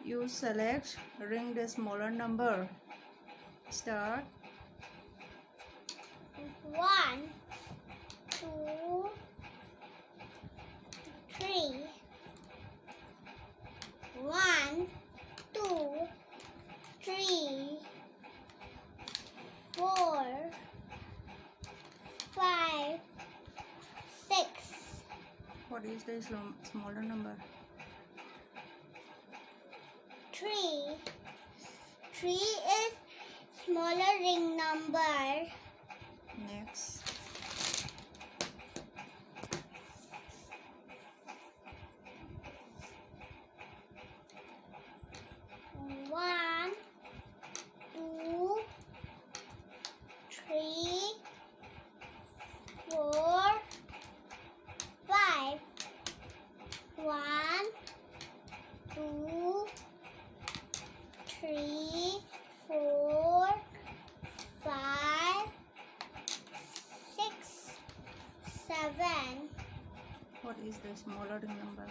You select, ring the smaller number. Start. 1, 2, 3. 1, 2, 3, 4, 5, 6. What is the smaller number? 3. 3 is smaller ring number. Next. 1, 2, 3, 4, 5. 1, 2, 3, 4, 5, 6, 7. What is the smaller ring number?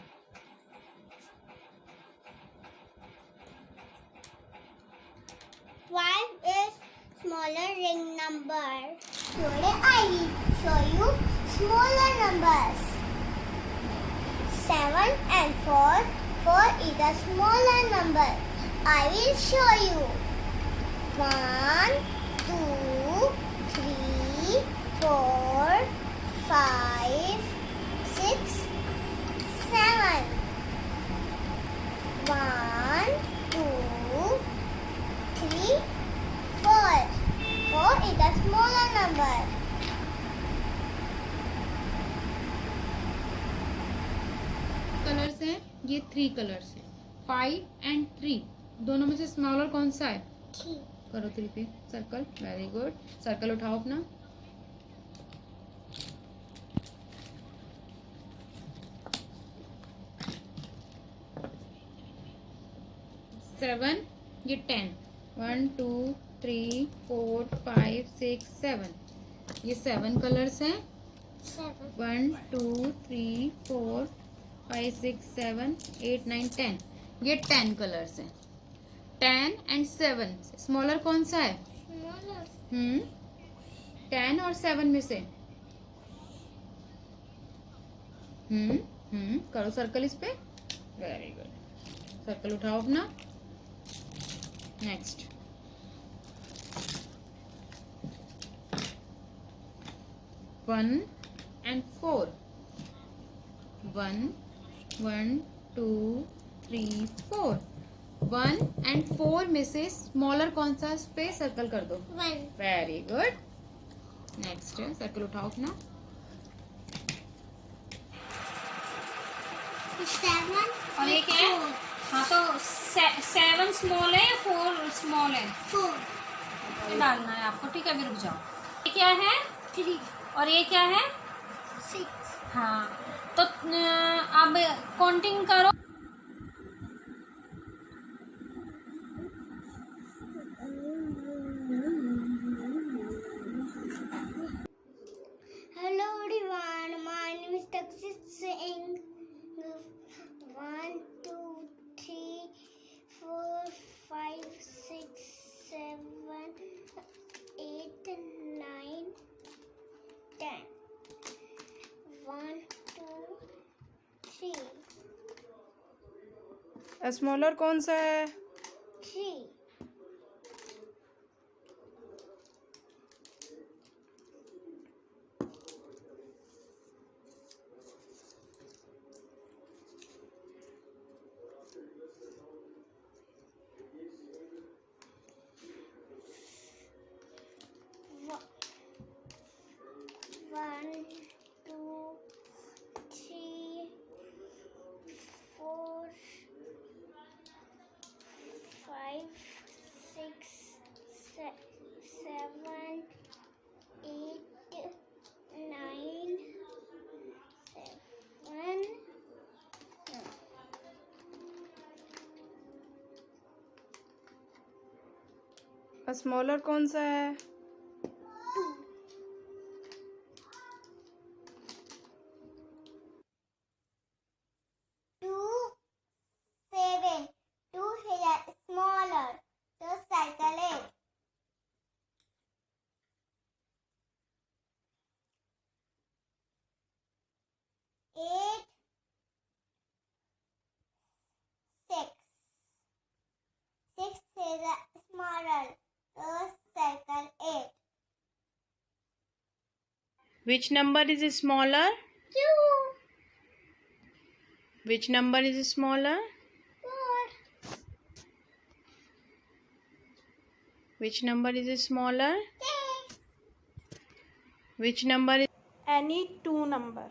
5 is smaller ring number. Today I will show you smaller numbers. 7 and 4. 4 is a smaller number. I will show you. 1, 2, 3, 4, 5, 6, 7. 1, 2, 3, 4. 4 is a smaller number. Colours हैं, ये 3 colours हैं. 5 and 3 दोनों में से smaller कौन सा है? 3. करो 3 पे सर्कल. Very good. सर्कल उठाओ अपना. 7 ये 10. 1 2 3 4 5 6 7. ये 7 कलर्स हैं. 7. 1 2 3 4 5 6 7 8 9 10. ये 10 कलर्स हैं. 10 and 7 स्मॉलर कौन सा है? Smaller. 10 और 7 में से. करो सर्कल इस पे. Very good. सर्कल उठाओ अपना. नेक्स्ट. 1 and 4. 1 1 2 3 4. 1 and 4 में से स्मॉलर कौन सा? इस पे सर्कल कर दो. 1. Very good. नेक्स्ट सर्कल उठाओ अपना. 7. और ये क्या है? हाँ तो 7 स्मॉल है या 4 स्मॉल है? 4. ये डालना है आपको. ठीक है, अभी रुक जाओ. ये क्या है? 3. और ये क्या है? 6. हाँ तो अब काउंटिंग करो. Hello everyone, my name is Takshit Singh. 1, 2, 3, 4, 5, 6, 7, 8, 9, 10. 1, 2, 3. Smaller कौन सा है? 3. One, 2, 3, 4, 5, 6, 7, 8, 9, 7. स्मॉलर कौन सा है? 2, 7. 2 Which number is smaller? 2. Which number is smaller? 4. Which number is smaller? 10. Which number is... Any two number.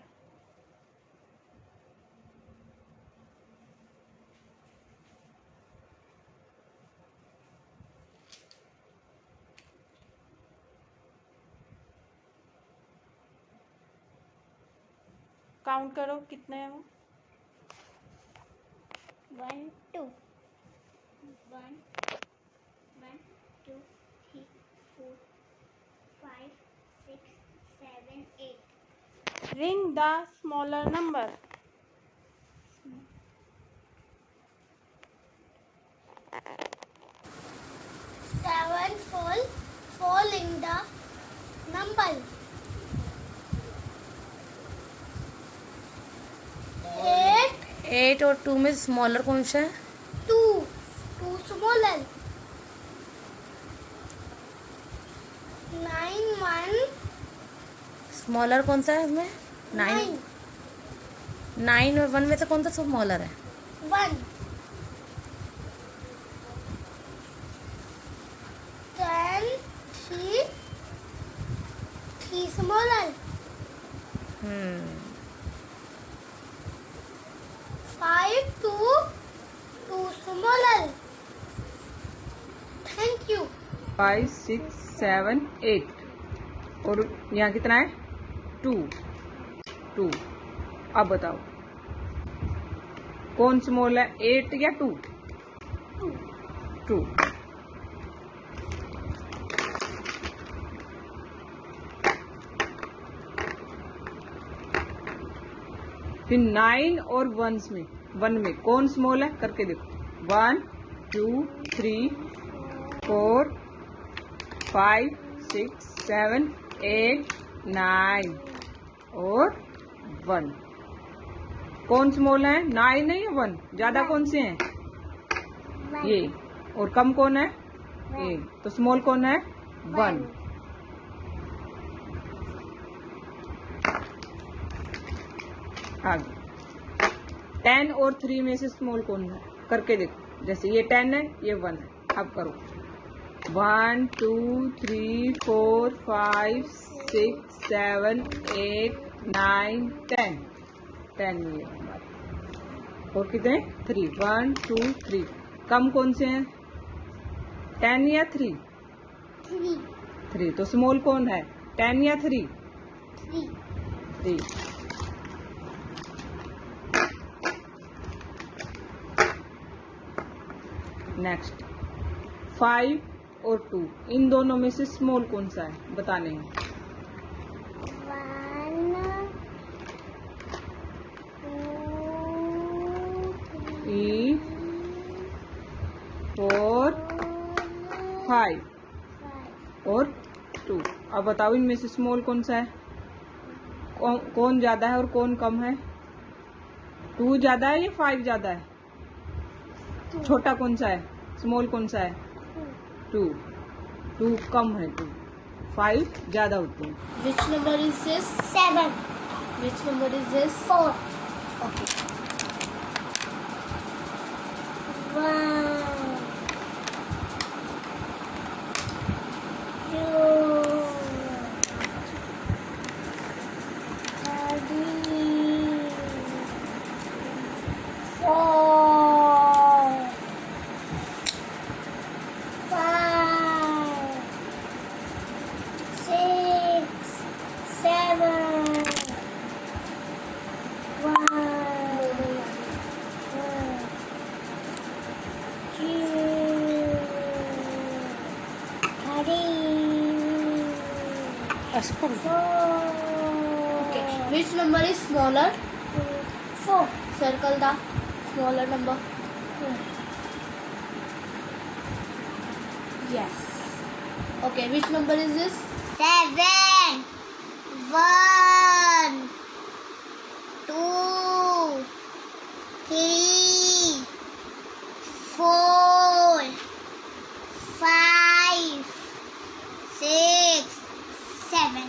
Count करो कितने हैं वो. 1, 2. 1, 2, 3, 4, 5, 6, 7, 8. Ring the smaller number. 7 fall in the number. 8, 8 और 2 में स्मॉलर कौन सा है? 2 smaller. 9, 1, स्मॉलर कौन सा है इसमें? 9, 9 और 1 में से कौन सा स्मॉलर है? 1. 10, 3 smaller. 5, 2 smaller. Thank you. 5, 6, 7, 8 और यहाँ कितना है? 2. अब बताओ कौन स्मॉल है, 8 या 2? 2. फिर 9 और 1 में कौन स्मॉल है करके देखो. 1, 2, 3, 4, 5, 6, 7, 8, 9 और 1. कौन स्मॉल है? 9 है या 1? ज्यादा कौन से हैं? ये. और कम कौन है? ये. तो स्मॉल कौन है? 1. आगे 10 और 3 में से स्मॉल कौन है करके देखो. जैसे ये 10 है, ये 1 है. अब करो. 1, 2, 3, 4, 5, 6, 7, 8, 9, 10. 10 ये और कितने? 3. 1, 2, 3. कम कौन से हैं? 10 या 3? 3. तो स्मॉल कौन है? 10 या 3? 3. नेक्स्ट 5 और 2 इन दोनों में से स्मॉल कौन सा है बताने हैं. 3, 4, 5 और 2. अब बताओ इनमें से स्मॉल कौन सा है? कौन ज्यादा है और कौन कम है? 2 ज्यादा है या 5 ज्यादा है? छोटा कौन सा है? स्मॉल कौन सा है? 2 कम है. 5 ज्यादा होते हैं. Which number is this? 7. Which number is this? 4. Okay. 1, 2, 3, 4, 5, 6, 7, 1, 2, 3, 4. Okay. Which number is smaller? 4. Circle the smaller number. Yes. Okay. Which number is this? 7. 1, 2, 3, 4, 5, 6, 7.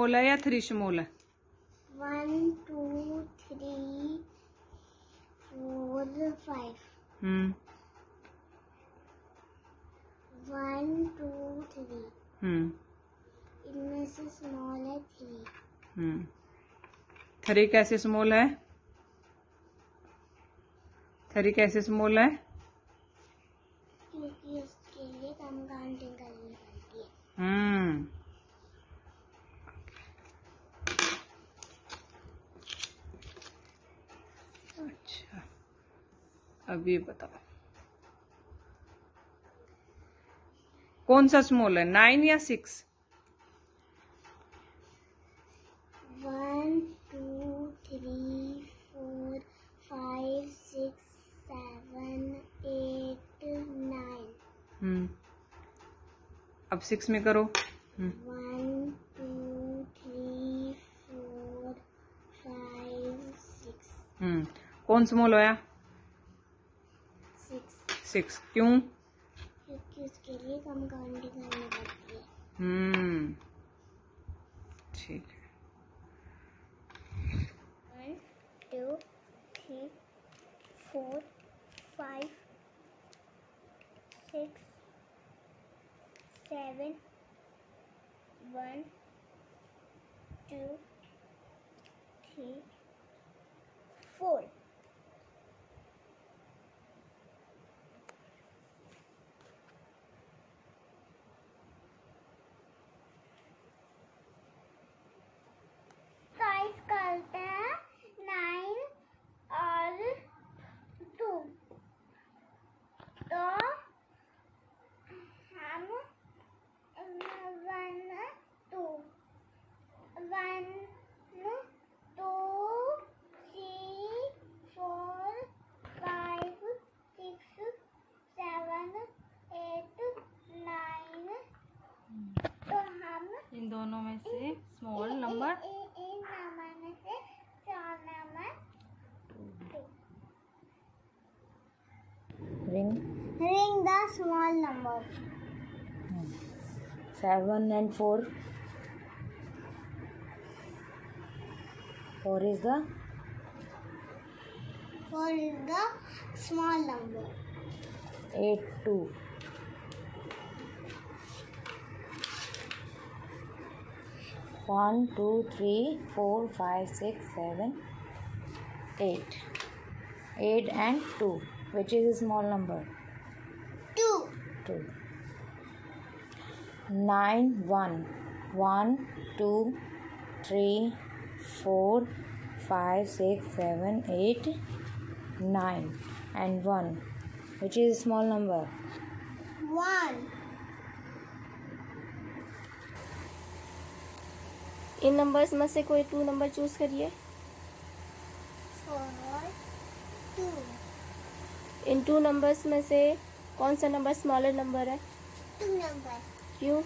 Small है या 3 स्मॉल है? 1 2 3 4 5 हम्म 1 2 3 हम्म इनमें से स्मॉल है 3। 3 कैसे स्मॉल है? 3 कैसे स्मॉल है? क्योंकि उसके लिए कम काउंटिंग करनी पड़ती है। अच्छा, अब ये बताओ कौन सा स्मॉल है, 9 या 6? 1 2 3 4 5 6 7 8 9। अब 6 में करो। 1 2 3 4 5 6। कौन स्मॉल होया? 6 क्यों? क्योंकि उसके लिए कम काउंटिंग करनी पड़ती है। ठीक है। 1 2 3 4 5 6 7 1 2 3 4। साइज करते हैं 9 और 2। तो हम 1 2 1 2 3 4 5 6 7 8 9। तो हम इन दोनों में से स्मॉल नंबर इन नंबर में से 4 number ring the small number। 7 and 4. 4 is the 4 is the small number। 8 2. 1 2 3 4 5 6 7 8. 8 and 2. Which is a small number? 2 2. 9 1. 1 2 3 4 5 6 7 8 9 and 1. Which is a small number? 1। In numbers में से कोई 2 नंबर चूज करिए। 4 2। इन 2 numbers में से कौन सा नंबर स्मॉलर नंबर है? 2 number. क्यों?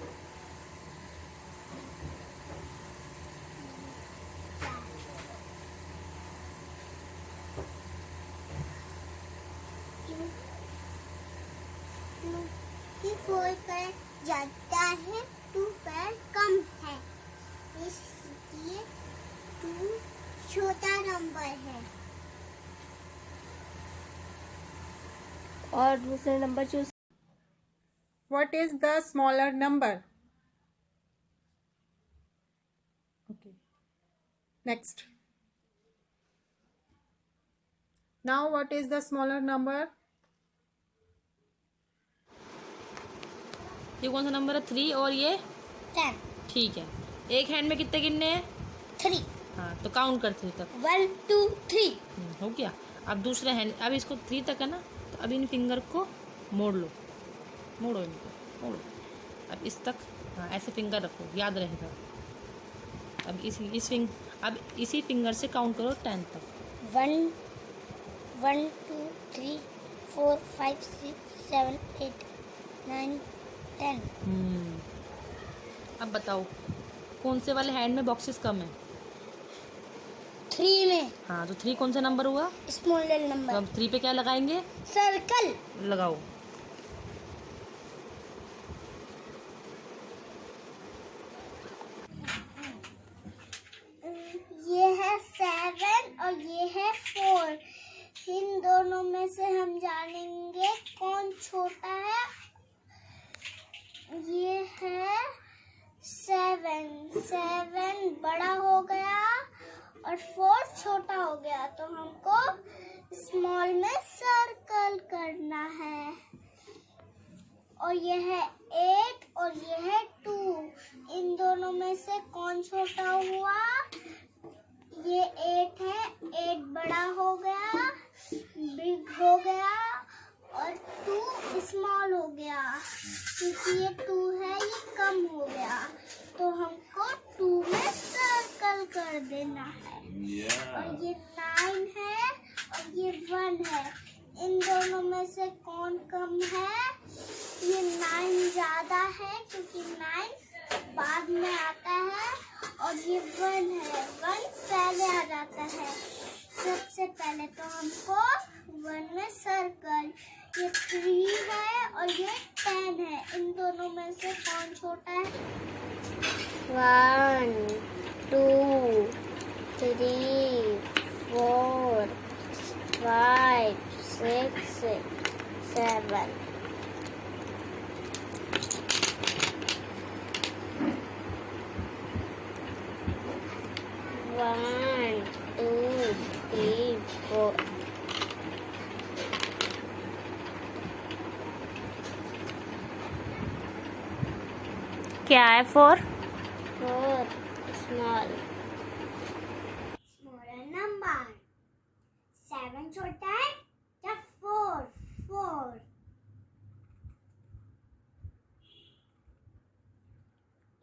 क्योंकि 4 पर ज़्यादा है, 2 पर कम है, इसलिए 2 छोटा नंबर है। और दूसरे number choose. What is the smaller number? Okay. Next. Now what is the smaller number? ये कौन सा नंबर है? 3 और ये 10 ठीक है। एक हैंड में कितने गिनने हैं? 3 हाँ, तो काउंट कर 3 तक। 1 2 3। हो गया। अब दूसरे हैंड, अब इसको 3 तक है ना, तो अब इन फिंगर को मोड़ लो, मोड़ो इनको, मोड़ो। अब इस तक, हाँ ऐसे फिंगर रखो, याद रहेगा। अब अब इसी फिंगर से काउंट करो 10 तक। 1 1 2 3 4 5 6 7 8 9 10। अब बताओ कौन से वाले हैंड में बॉक्सेस कम है? 3 में हाँ, तो 3 कौन सा नंबर हुआ? स्मॉलर तो नंबर। अब 3 पे क्या लगाएंगे? सर्कल लगाओ। में से हम जानेंगे कौन छोटा है। ये है 7 बड़ा हो गया और 4 छोटा हो गया, तो हमको स्मॉल में सर्कल करना है। और ये है 8 और ये है 2, इन दोनों में से कौन छोटा हुआ? ये 8 है, 8 बड़ा हो गया, बिग हो गया, और 2 स्मॉल हो गया, क्योंकि ये 2 है, ये कम हो गया, तो हमको 2 में सर्कल कर देना है। और ये 9 है और ये 1 है, इन दोनों में से कौन कम है? ये 9 ज्यादा है, क्योंकि 9 बाद में आता है, और ये 1 है, 1 पहले आ जाता है सबसे पहले, तो हमको 1 में सर्कल। ये 3 है और ये 10 है, इन दोनों में से कौन छोटा है? 1 2 3 4 5 6 7 1 2 3 4 क्या है 4? 4 स्मॉल। स्मॉलर नंबर 7 छोटा है या 4? 4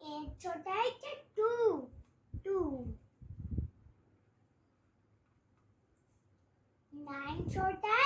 8 छोटा है क्या? 2 9 छोटा